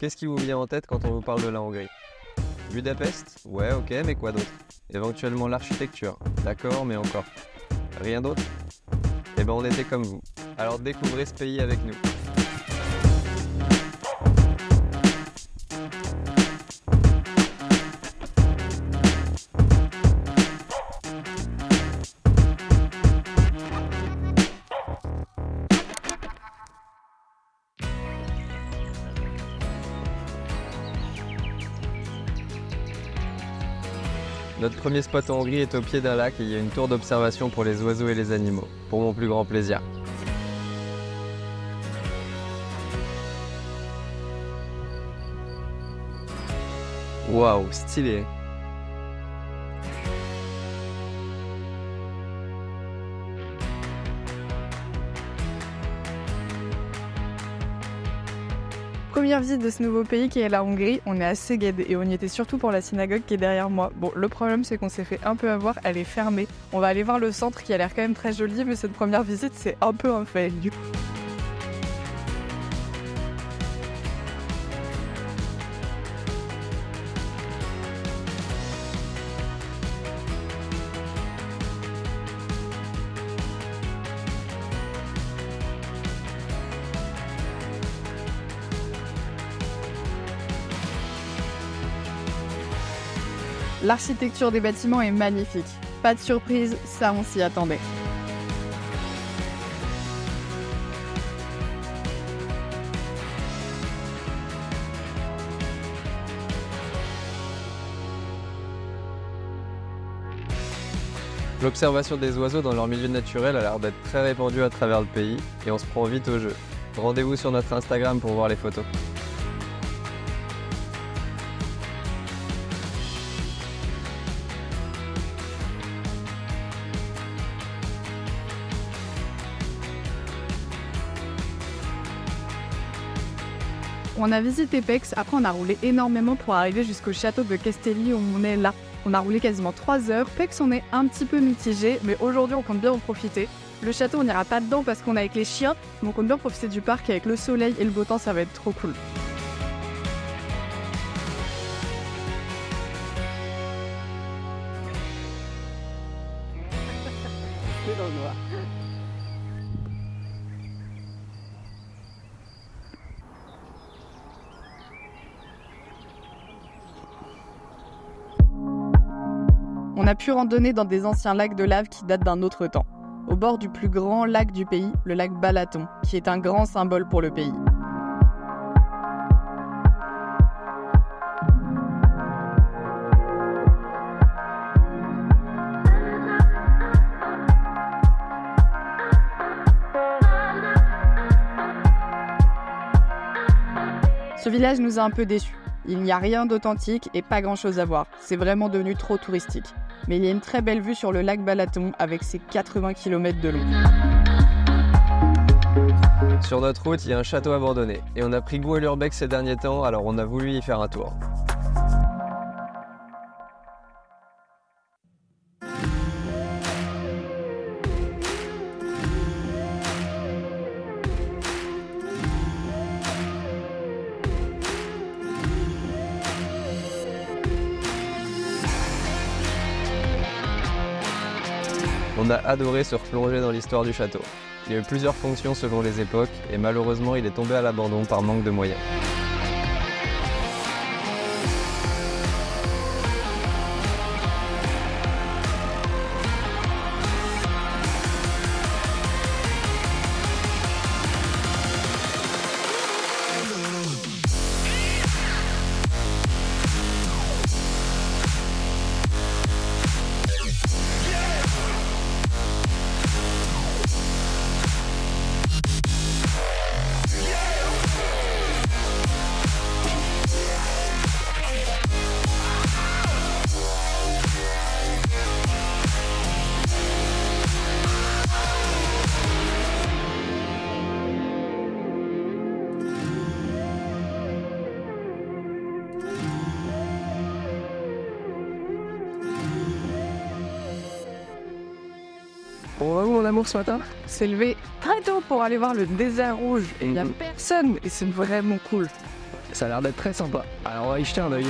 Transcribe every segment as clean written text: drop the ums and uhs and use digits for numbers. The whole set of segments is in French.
Qu'est-ce qui vous vient en tête quand on vous parle de la Hongrie? Budapest? Ouais, ok, mais quoi d'autre? Éventuellement l'architecture. D'accord, mais encore. Rien d'autre? Eh ben on était comme vous. Alors découvrez ce pays avec nous. Notre premier spot en Hongrie est au pied d'un lac et il y a une tour d'observation pour les oiseaux et les animaux, pour mon plus grand plaisir. Waouh, stylé! Première visite de ce nouveau pays qui est la Hongrie, on est à Szeged et on y était surtout pour la synagogue qui est derrière moi. Bon, le problème c'est qu'on s'est fait un peu avoir, elle est fermée. On va aller voir le centre qui a l'air quand même très joli, mais cette première visite c'est un peu un fail du coup. L'architecture des bâtiments est magnifique. Pas de surprise, ça on s'y attendait. L'observation des oiseaux dans leur milieu naturel a l'air d'être très répandue à travers le pays et on se prend vite au jeu. Rendez-vous sur notre Instagram pour voir les photos. On a visité Pécs, après on a roulé énormément pour arriver jusqu'au château de Castelli où on est là. On a roulé quasiment 3 heures, Pécs on est un petit peu mitigé, mais aujourd'hui on compte bien en profiter. Le château on n'ira pas dedans parce qu'on est avec les chiens, donc on compte bien profiter du parc avec le soleil et le beau temps, ça va être trop cool. On a pu randonner dans des anciens lacs de lave qui datent d'un autre temps, au bord du plus grand lac du pays, le lac Balaton, qui est un grand symbole pour le pays. Ce village nous a un peu déçus. Il n'y a rien d'authentique et pas grand-chose à voir. C'est vraiment devenu trop touristique. Mais il y a une très belle vue sur le lac Balaton avec ses 80 km de long. Sur notre route, il y a un château abandonné et on a pris goût à l'urbex ces derniers temps, alors on a voulu y faire un tour. On a adoré se replonger dans l'histoire du château. Il y a eu plusieurs fonctions selon les époques et malheureusement il est tombé à l'abandon par manque de moyens. On va où mon amour ce matin? C'est levé très tôt pour aller voir le désert rouge et il n'y a personne et c'est vraiment cool. Ça a l'air d'être très sympa. Alors on va y jeter un œil.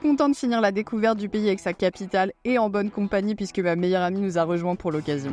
Content de finir la découverte du pays avec sa capitale et en bonne compagnie puisque ma meilleure amie nous a rejoints pour l'occasion.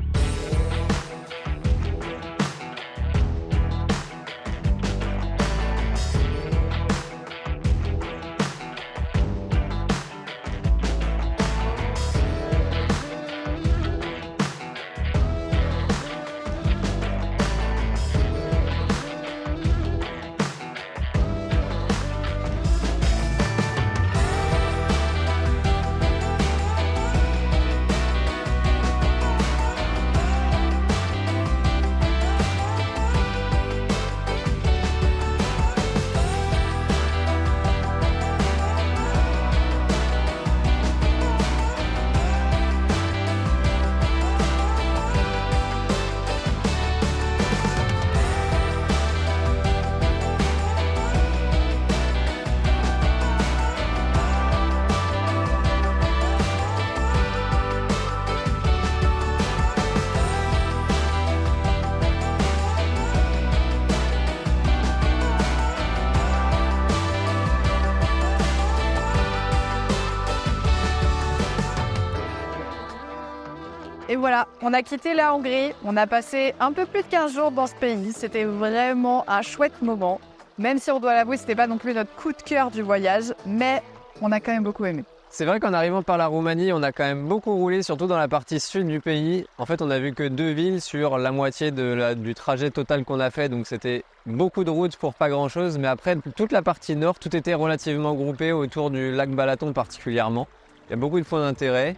Et voilà, on a quitté la Hongrie, on a passé un peu plus de 15 jours dans ce pays, c'était vraiment un chouette moment. Même si on doit l'avouer, c'était pas non plus notre coup de cœur du voyage, mais on a quand même beaucoup aimé. C'est vrai qu'en arrivant par la Roumanie, on a quand même beaucoup roulé, surtout dans la partie sud du pays. En fait, on a vu que 2 villes sur la moitié du trajet total qu'on a fait, donc c'était beaucoup de routes pour pas grand-chose. Mais après, toute la partie nord, tout était relativement groupé autour du lac Balaton particulièrement. Il y a beaucoup de points d'intérêt.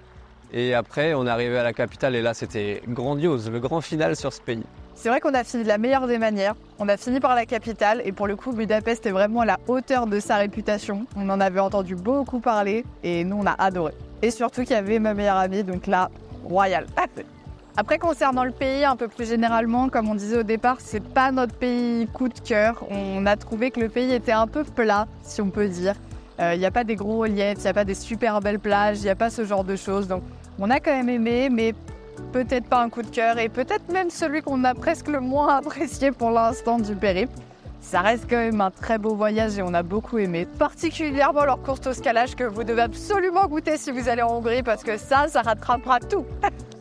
Et après, on est arrivé à la capitale et là, c'était grandiose, le grand final sur ce pays. C'est vrai qu'on a fini de la meilleure des manières. On a fini par la capitale et pour le coup, Budapest est vraiment à la hauteur de sa réputation. On en avait entendu beaucoup parler et nous, on a adoré. Et surtout qu'il y avait ma meilleure amie, donc là, royal. Après, concernant le pays, un peu plus généralement, comme on disait au départ, c'est pas notre pays coup de cœur. On a trouvé que le pays était un peu plat, si on peut dire. Il n'y a pas des gros reliefs, il n'y a pas des super belles plages, il n'y a pas ce genre de choses. Donc, on a quand même aimé, mais peut-être pas un coup de cœur et peut-être même celui qu'on a presque le moins apprécié pour l'instant du périple. Ça reste quand même un très beau voyage et on a beaucoup aimé. Particulièrement leur course au scalage que vous devez absolument goûter si vous allez en Hongrie parce que ça rattrapera tout.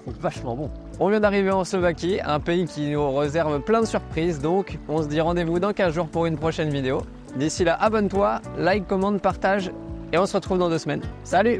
C'est vachement bon. On vient d'arriver en Slovaquie, un pays qui nous réserve plein de surprises, donc on se dit rendez-vous dans 15 jours pour une prochaine vidéo. D'ici là, abonne-toi, like, commente, partage et on se retrouve dans 2 semaines. Salut!